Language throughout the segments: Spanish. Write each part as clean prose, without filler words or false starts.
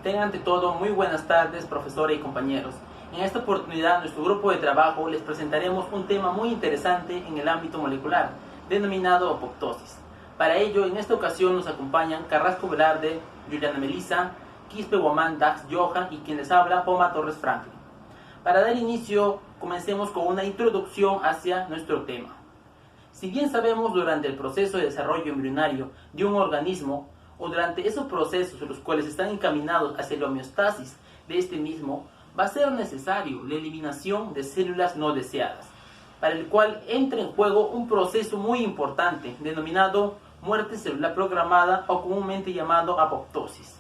Tengan ante todo muy buenas tardes, profesora y compañeros. En esta oportunidad, nuestro grupo de trabajo les presentaremos un tema muy interesante en el ámbito molecular, denominado apoptosis. Para ello, en esta ocasión nos acompañan Carrasco Velarde, Juliana Melissa, Quispe Guamán, Dax Johan y quien les habla, Poma Torres Franklin. Para dar inicio, comencemos con una introducción hacia nuestro tema. Si bien sabemos durante el proceso de desarrollo embrionario de un organismo, o durante esos procesos los cuales están encaminados hacia la homeostasis de este mismo, va a ser necesario la eliminación de células no deseadas, para el cual entra en juego un proceso muy importante denominado muerte celular programada o comúnmente llamado apoptosis.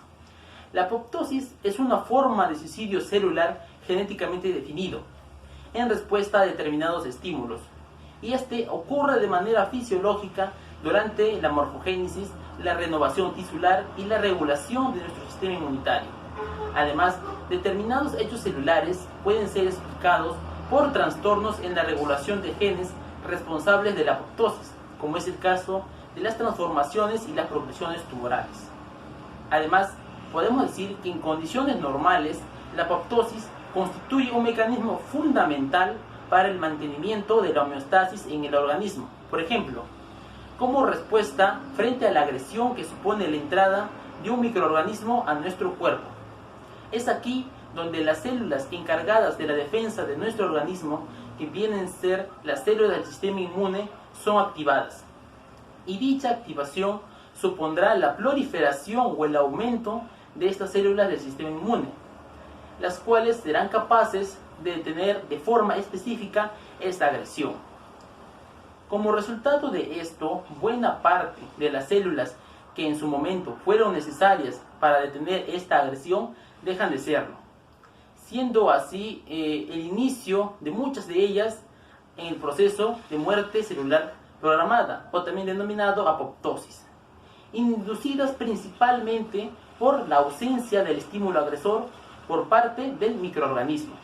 La apoptosis es una forma de suicidio celular genéticamente definido en respuesta a determinados estímulos, y este ocurre de manera fisiológica durante la morfogénesis, la renovación tisular y la regulación de nuestro sistema inmunitario. Además, determinados hechos celulares pueden ser explicados por trastornos en la regulación de genes responsables de la apoptosis, como es el caso de las transformaciones y las progresiones tumorales. Además, podemos decir que en condiciones normales, la apoptosis constituye un mecanismo fundamental para el mantenimiento de la homeostasis en el organismo. Por ejemplo, como respuesta frente a la agresión que supone la entrada de un microorganismo a nuestro cuerpo. Es aquí donde las células encargadas de la defensa de nuestro organismo, que vienen a ser las células del sistema inmune, son activadas. Y dicha activación supondrá la proliferación o el aumento de estas células del sistema inmune, las cuales serán capaces de detener de forma específica esta agresión. Como resultado de esto, buena parte de las células que en su momento fueron necesarias para detener esta agresión dejan de serlo, siendo así el inicio de muchas de ellas en el proceso de muerte celular programada, o también denominado apoptosis, inducidas principalmente por la ausencia del estímulo agresor por parte del microorganismo.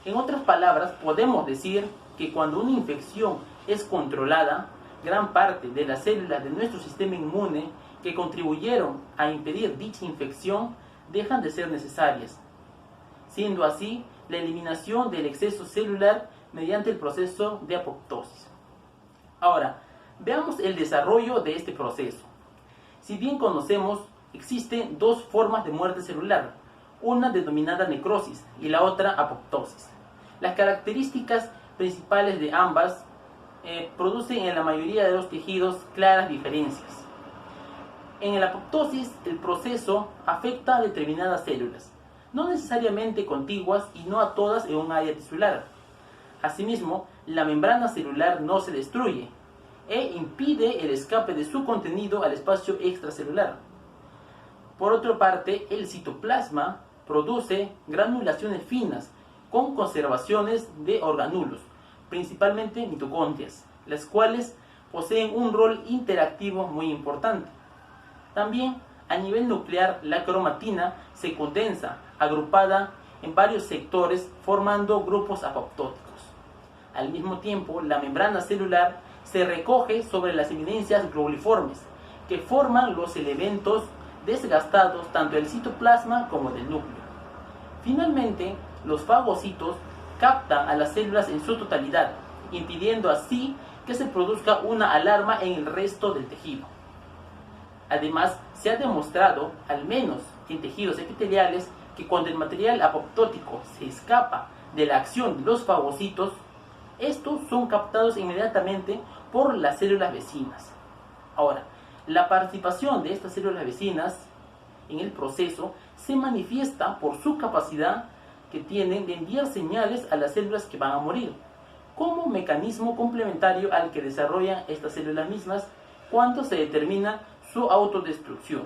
En otras palabras, podemos decir que cuando una infección es controlada, gran parte de las células de nuestro sistema inmune que contribuyeron a impedir dicha infección dejan de ser necesarias, siendo así la eliminación del exceso celular mediante el proceso de apoptosis. Ahora, veamos el desarrollo de este proceso. Si bien conocemos, existen dos formas de muerte celular, una denominada necrosis y la otra apoptosis. Las características principales de ambas producen en la mayoría de los tejidos claras diferencias. En la apoptosis, el proceso afecta a determinadas células, no necesariamente contiguas y no a todas en un área tisular. Asimismo, la membrana celular no se destruye e impide el escape de su contenido al espacio extracelular. Por otra parte, el citoplasma produce granulaciones finas con conservaciones de organulos, principalmente mitocondrias, las cuales poseen un rol interactivo muy importante. También, a nivel nuclear, la cromatina se condensa, agrupada en varios sectores, formando grupos apoptóticos. Al mismo tiempo, la membrana celular se recoge sobre las eminencias globuliformes, que forman los elementos desgastados tanto del citoplasma como del núcleo. Finalmente, los fagocitos captan a las células en su totalidad, impidiendo así que se produzca una alarma en el resto del tejido. Además, se ha demostrado, al menos en tejidos epiteliales, que cuando el material apoptótico se escapa de la acción de los fagocitos, estos son captados inmediatamente por las células vecinas. Ahora, la participación de estas células vecinas en el proceso se manifiesta por su capacidad que tienen de enviar señales a las células que van a morir, como mecanismo complementario al que desarrollan estas células mismas cuando se determina su autodestrucción.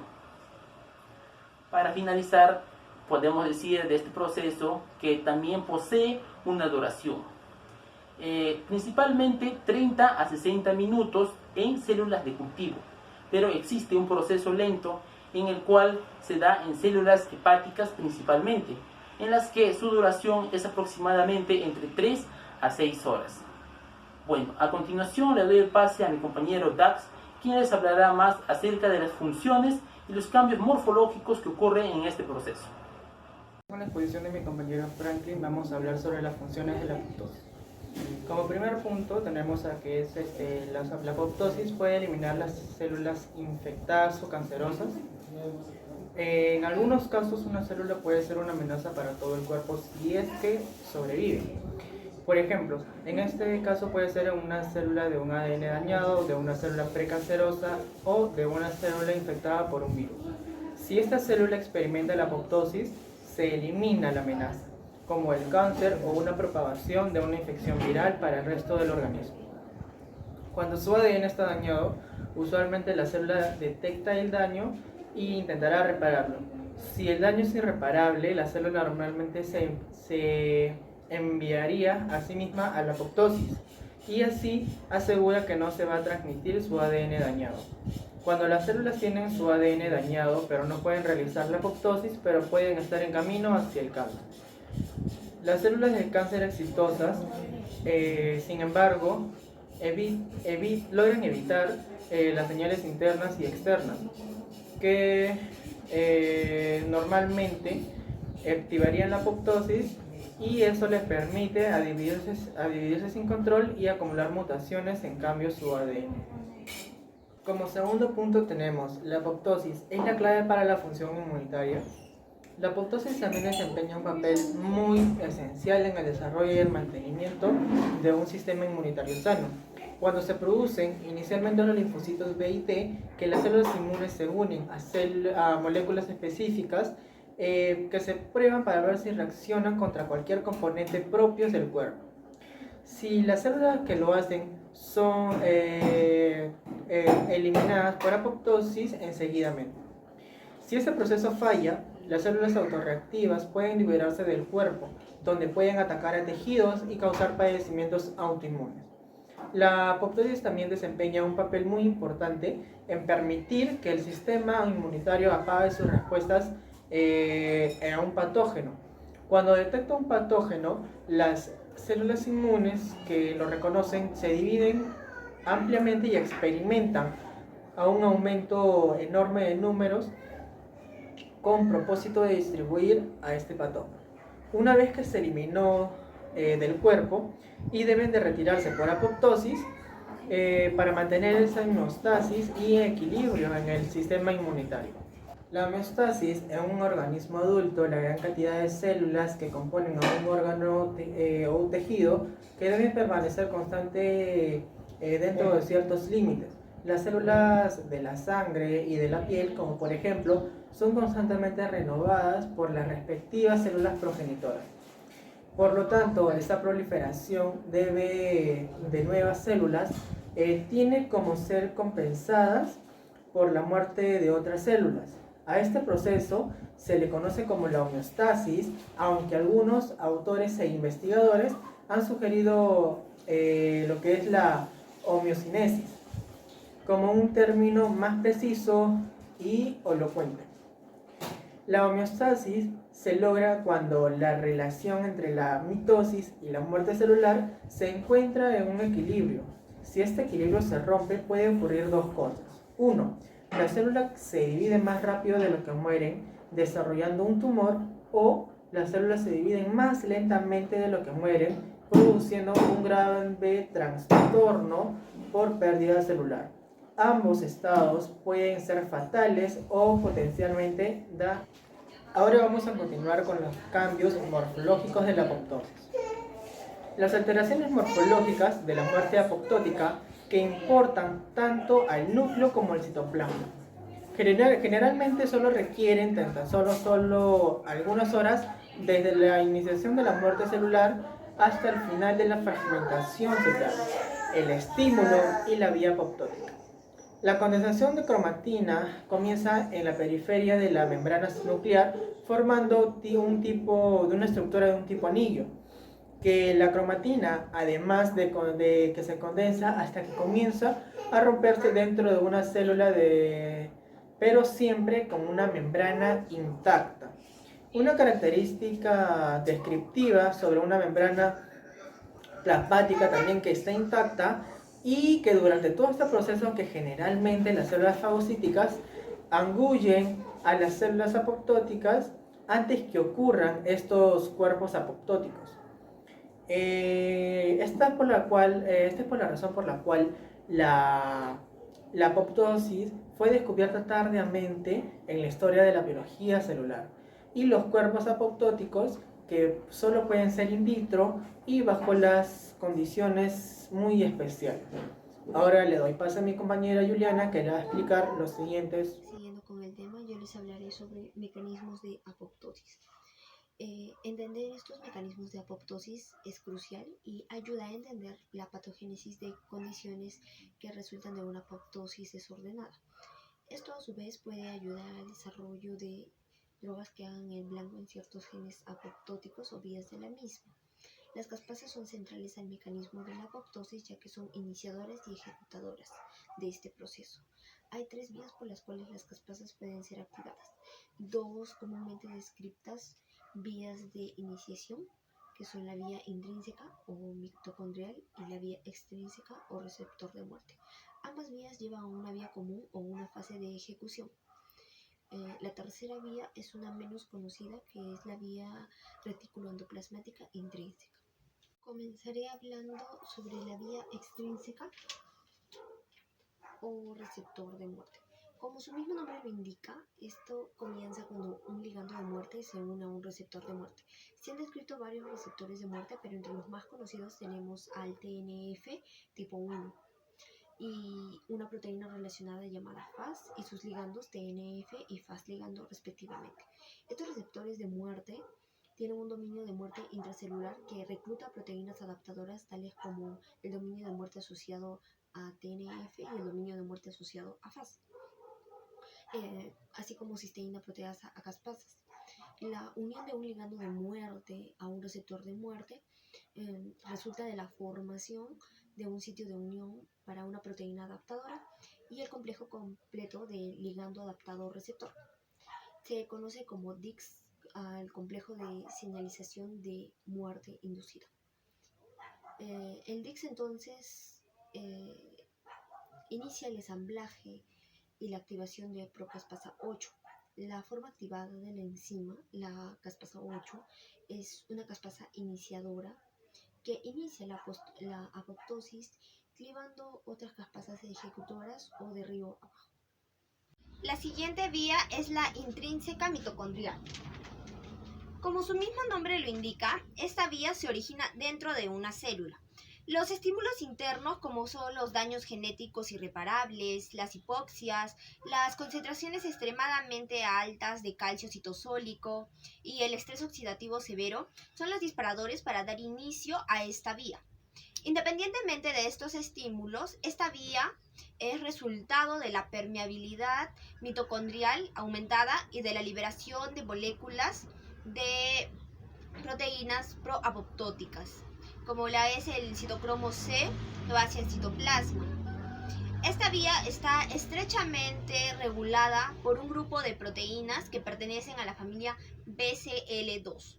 Para finalizar, podemos decir de este proceso que también posee una duración, principalmente 30 a 60 minutos en células de cultivo, pero existe un proceso lento en el cual se da en células hepáticas principalmente, en las que su duración es aproximadamente entre 3 a 6 horas. Bueno, a continuación le doy el pase a mi compañero Dax, quien les hablará más acerca de las funciones y los cambios morfológicos que ocurren en este proceso. Con la exposición de mi compañero Franklin vamos a hablar sobre las funciones de la apoptosis. Como primer punto tenemos a que es la apoptosis puede eliminar las células infectadas o cancerosas. En algunos casos una célula puede ser una amenaza para todo el cuerpo si es que sobrevive. Por ejemplo, en este caso puede ser una célula de un ADN dañado, de una célula precancerosa o de una célula infectada por un virus. Si esta célula experimenta la apoptosis, se elimina la amenaza, como el cáncer o una propagación de una infección viral para el resto del organismo. Cuando su ADN está dañado, usualmente la célula detecta el daño e intentará repararlo. Si el daño es irreparable, la célula normalmente se enviaría a sí misma a la apoptosis y así asegura que no se va a transmitir su ADN dañado. Cuando las células tienen su ADN dañado, pero no pueden realizar la apoptosis, pero pueden estar en camino hacia el cáncer. Las células de cáncer exitosas, sin embargo, logran evitar las señales internas y externas, que normalmente activarían la apoptosis y eso les permite a dividirse sin control y acumular mutaciones en cambio su ADN. Como segundo punto tenemos la apoptosis. ¿Es la clave para la función inmunitaria? La apoptosis también desempeña un papel muy esencial en el desarrollo y el mantenimiento de un sistema inmunitario sano. Cuando se producen inicialmente los linfocitos B y T, que las células inmunes se unen a moléculas específicas que se prueban para ver si reaccionan contra cualquier componente propios del cuerpo. Si las células que lo hacen son eliminadas por apoptosis enseguidamente. Si este proceso falla, las células autorreactivas pueden liberarse del cuerpo, donde pueden atacar a tejidos y causar padecimientos autoinmunes. La apoptosis también desempeña un papel muy importante en permitir que el sistema inmunitario apague sus respuestas a un patógeno. Cuando detecta un patógeno, las células inmunes que lo reconocen se dividen ampliamente y experimentan a un aumento enorme de números con propósito de distribuir a este patógeno. Una vez que se eliminó del cuerpo y deben de retirarse por apoptosis para mantener esa homeostasis y equilibrio en el sistema inmunitario. La homeostasis en un organismo adulto, la gran cantidad de células que componen a un órgano o un tejido que deben permanecer constante dentro de ciertos límites. Las células de la sangre y de la piel, como por ejemplo, son constantemente renovadas por las respectivas células progenitoras. Por lo tanto, esta proliferación de nuevas células tiene como ser compensadas por la muerte de otras células. A este proceso se le conoce como la homeostasis, aunque algunos autores e investigadores han sugerido lo que es la homeocinesis como un término más preciso y elocuente. La homeostasis se logra cuando la relación entre la mitosis y la muerte celular se encuentra en un equilibrio. Si este equilibrio se rompe, puede ocurrir dos cosas. 1. Las células se dividen más rápido de lo que mueren, desarrollando un tumor, o las células se dividen más lentamente de lo que mueren, produciendo un grave trastorno por pérdida celular. Ambos estados pueden ser fatales o potencialmente dañinos. Ahora vamos a continuar con los cambios morfológicos de la apoptosis. Las alteraciones morfológicas de la muerte apoptótica que importan tanto al núcleo como al citoplasma. Generalmente solo requieren solo algunas horas desde la iniciación de la muerte celular hasta el final de la fragmentación celular, el estímulo y la vía apoptótica. La condensación de cromatina comienza en la periferia de la membrana nuclear, formando una estructura de un tipo anillo, que la cromatina, además de que se condensa hasta que comienza a romperse dentro de una célula, pero siempre con una membrana intacta. Una característica descriptiva sobre una membrana plasmática también que está intacta y que durante todo este proceso, que generalmente las células fagocíticas angullen a las células apoptóticas antes que ocurran estos cuerpos apoptóticos. Esta es por la razón por la cual la apoptosis fue descubierta tardíamente en la historia de la biología celular. Y los cuerpos apoptóticos que solo pueden ser in vitro y bajo las condiciones muy especiales. Ahora le doy paso a mi compañera Juliana, que le va a explicar los siguientes. Siguiendo con el tema, yo les hablaré sobre mecanismos de apoptosis. Entender estos mecanismos de apoptosis es crucial y ayuda a entender la patogénesis de condiciones que resultan de una apoptosis desordenada. Esto a su vez puede ayudar al desarrollo de drogas que hagan el blanco en ciertos genes apoptóticos o vías de la misma. Las caspasas son centrales al mecanismo de la apoptosis ya que son iniciadoras y ejecutadoras de este proceso. Hay tres vías por las cuales las caspasas pueden ser activadas. Dos comúnmente descritas vías de iniciación, que son la vía intrínseca o mitocondrial y la vía extrínseca o receptor de muerte. Ambas vías llevan a una vía común o una fase de ejecución. La tercera vía es una menos conocida, que es la vía reticuloendoplasmática intrínseca. Comenzaré hablando sobre la vía extrínseca o receptor de muerte. Como su mismo nombre lo indica, esto comienza cuando un ligando de muerte se une a un receptor de muerte. Se han descrito varios receptores de muerte, pero entre los más conocidos tenemos al TNF tipo 1 y una proteína relacionada llamada Fas y sus ligandos TNF y Fas ligando respectivamente. Estos receptores de muerte tienen un dominio de muerte intracelular que recluta proteínas adaptadoras tales como el dominio de muerte asociado a TNF y el dominio de muerte asociado a Fas, así como cisteína proteasa a caspasas. La unión de un ligando de muerte a un receptor de muerte resulta de la formación de un sitio de unión para una proteína adaptadora y el complejo completo de ligando adaptador receptor. Se conoce como DIX al complejo de señalización de muerte inducida. El DIX entonces inicia el ensamblaje y la activación de procaspasa 8. La forma activada de la enzima, la caspasa 8, es una caspasa iniciadora que inicia la apoptosis clivando otras caspasas ejecutoras o de arriba abajo. La siguiente vía es la intrínseca mitocondrial. Como su mismo nombre lo indica, esta vía se origina dentro de una célula. Los estímulos internos, como son los daños genéticos irreparables, las hipoxias, las concentraciones extremadamente altas de calcio citosólico y el estrés oxidativo severo, son los disparadores para dar inicio a esta vía. Independientemente de estos estímulos, esta vía es resultado de la permeabilidad mitocondrial aumentada y de la liberación de moléculas de proteínas proapoptóticas, como la es el citocromo C, que va hacia el citoplasma. Esta vía está estrechamente regulada por un grupo de proteínas que pertenecen a la familia BCL2.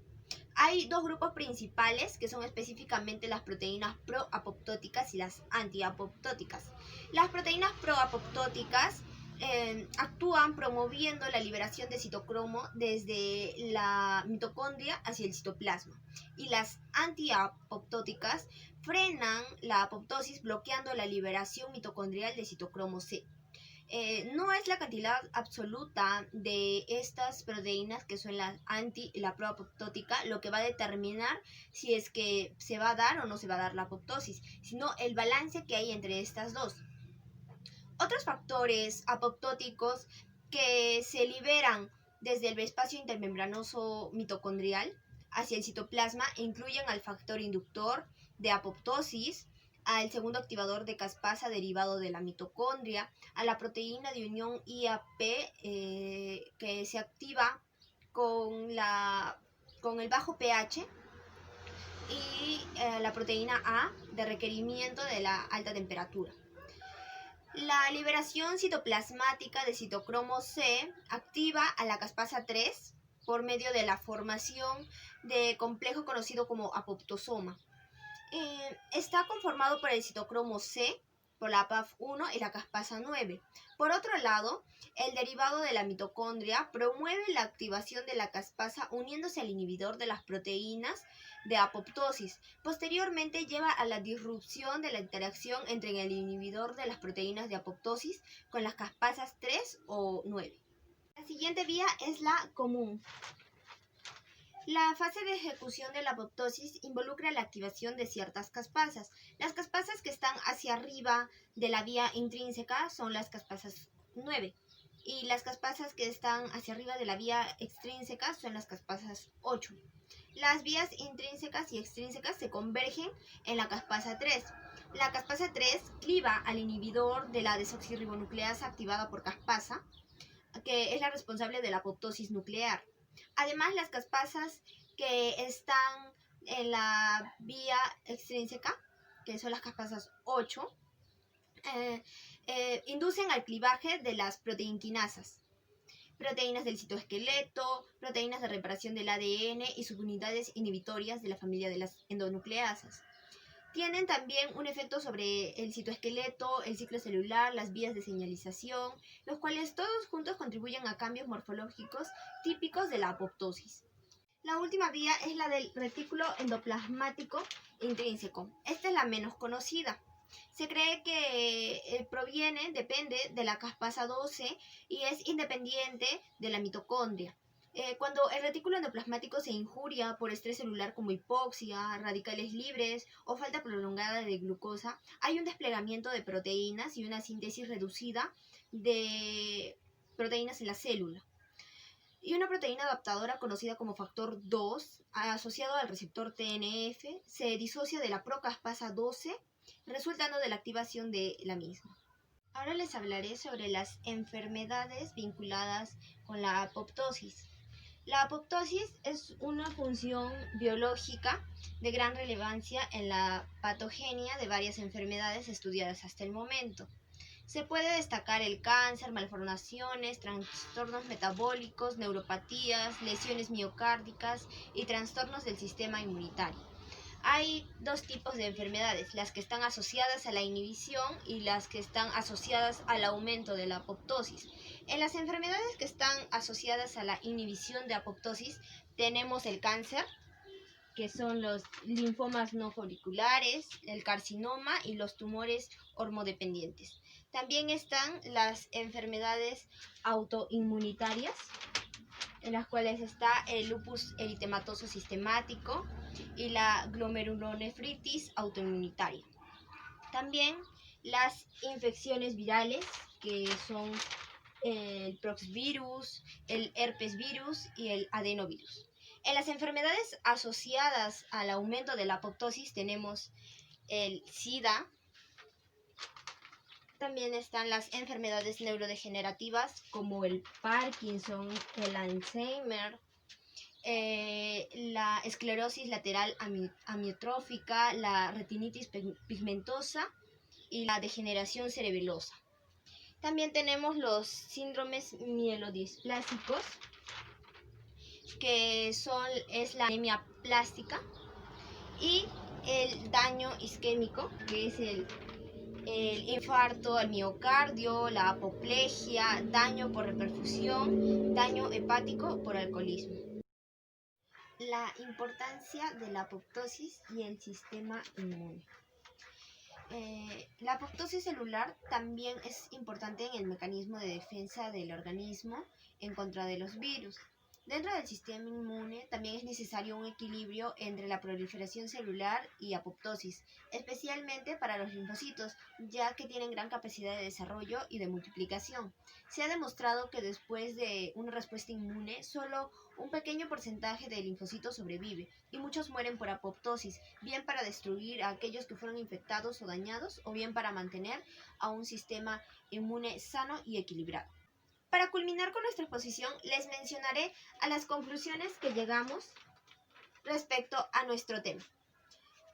Hay dos grupos principales que son específicamente las proteínas proapoptóticas y las antiapoptóticas. Las proteínas proapoptóticas actúan promoviendo la liberación de citocromo desde la mitocondria hacia el citoplasma, y las antiapoptóticas frenan la apoptosis bloqueando la liberación mitocondrial de citocromo C. No es la cantidad absoluta de estas proteínas, que son la anti y la proapoptótica, lo que va a determinar si es que se va a dar o no se va a dar la apoptosis, sino el balance que hay entre estas dos. Otros factores apoptóticos que se liberan desde el espacio intermembranoso mitocondrial hacia el citoplasma incluyen al factor inductor de apoptosis, al segundo activador de caspasa derivado de la mitocondria, a la proteína de unión IAP que se activa con el bajo pH, y la proteína A de requerimiento de la alta temperatura. La liberación citoplasmática de citocromo C activa a la caspasa 3 por medio de la formación de complejo conocido como apoptosoma. Está conformado por el citocromo C, por la PAF1 y la caspasa 9. Por otro lado, el derivado de la mitocondria promueve la activación de la caspasa uniéndose al inhibidor de las proteínas de apoptosis. Posteriormente lleva a la disrupción de la interacción entre el inhibidor de las proteínas de apoptosis con las caspasas 3 o 9. La siguiente vía es la común. La fase de ejecución de la apoptosis involucra la activación de ciertas caspasas. Las caspasas que están hacia arriba de la vía intrínseca son las caspasas 9 y las caspasas que están hacia arriba de la vía extrínseca son las caspasas 8. Las vías intrínsecas y extrínsecas se convergen en la caspasa 3. La caspasa 3 cliva al inhibidor de la desoxirribonucleasa activada por caspasa, que es la responsable de la apoptosis nuclear. Además, las caspasas que están en la vía extrínseca, que son las caspasas 8, inducen al clivaje de las proteinquinasas, proteínas del citoesqueleto, proteínas de reparación del ADN y subunidades inhibitorias de la familia de las endonucleasas. Tienen también un efecto sobre el citoesqueleto, el ciclo celular, las vías de señalización, los cuales todos juntos contribuyen a cambios morfológicos típicos de la apoptosis. La última vía es la del retículo endoplasmático intrínseco. Esta es la menos conocida. Se cree que depende de la caspasa 12 y es independiente de la mitocondria. Cuando el retículo endoplasmático se injuria por estrés celular como hipoxia, radicales libres o falta prolongada de glucosa, hay un desplegamiento de proteínas y una síntesis reducida de proteínas en la célula. Y una proteína adaptadora conocida como factor 2, asociado al receptor TNF, se disocia de la procaspasa 12, resultando de la activación de la misma. Ahora les hablaré sobre las enfermedades vinculadas con la apoptosis. La apoptosis es una función biológica de gran relevancia en la patogenia de varias enfermedades estudiadas hasta el momento. Se puede destacar el cáncer, malformaciones, trastornos metabólicos, neuropatías, lesiones miocárdicas y trastornos del sistema inmunitario. Hay dos tipos de enfermedades, las que están asociadas a la inhibición y las que están asociadas al aumento de la apoptosis. En las enfermedades que están asociadas a la inhibición de apoptosis tenemos el cáncer, que son los linfomas no foliculares, el carcinoma y los tumores hormodependientes. También están las enfermedades autoinmunitarias, en las cuales está el lupus eritematoso sistemático y la glomerulonefritis autoinmunitaria. También las infecciones virales, que son el proxvirus, el herpesvirus y el adenovirus. En las enfermedades asociadas al aumento de la apoptosis tenemos el SIDA. También están las enfermedades neurodegenerativas como el Parkinson, el Alzheimer, la esclerosis lateral amiotrófica, la retinitis pigmentosa y la degeneración cerebelosa. También tenemos los síndromes mielodisplásicos, que es la anemia plástica, y el daño isquémico, que es el infarto al miocardio, la apoplejia, daño por reperfusión, daño hepático por alcoholismo. La importancia de la apoptosis y el sistema inmune. La apoptosis celular también es importante en el mecanismo de defensa del organismo en contra de los virus. Dentro del sistema inmune también es necesario un equilibrio entre la proliferación celular y apoptosis, especialmente para los linfocitos, ya que tienen gran capacidad de desarrollo y de multiplicación. Se ha demostrado que después de una respuesta inmune, solo un pequeño porcentaje de linfocitos sobrevive y muchos mueren por apoptosis, bien para destruir a aquellos que fueron infectados o dañados, o bien para mantener a un sistema inmune sano y equilibrado. Para culminar con nuestra exposición, les mencionaré a las conclusiones que llegamos respecto a nuestro tema.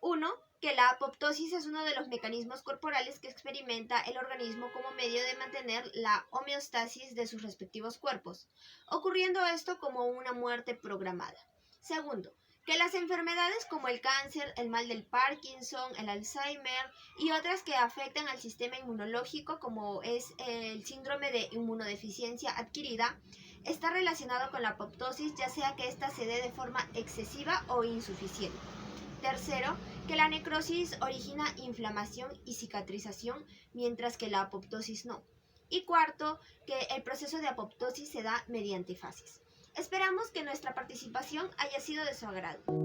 1. Que la apoptosis es uno de los mecanismos corporales que experimenta el organismo como medio de mantener la homeostasis de sus respectivos cuerpos, ocurriendo esto como una muerte programada. 2. Que las enfermedades como el cáncer, el mal del Parkinson, el Alzheimer y otras que afectan al sistema inmunológico como es el síndrome de inmunodeficiencia adquirida está relacionado con la apoptosis, ya sea que ésta se dé de forma excesiva o insuficiente. Tercero, que la necrosis origina inflamación y cicatrización, mientras que la apoptosis no. Y cuarto, que el proceso de apoptosis se da mediante fases. Esperamos que nuestra participación haya sido de su agrado.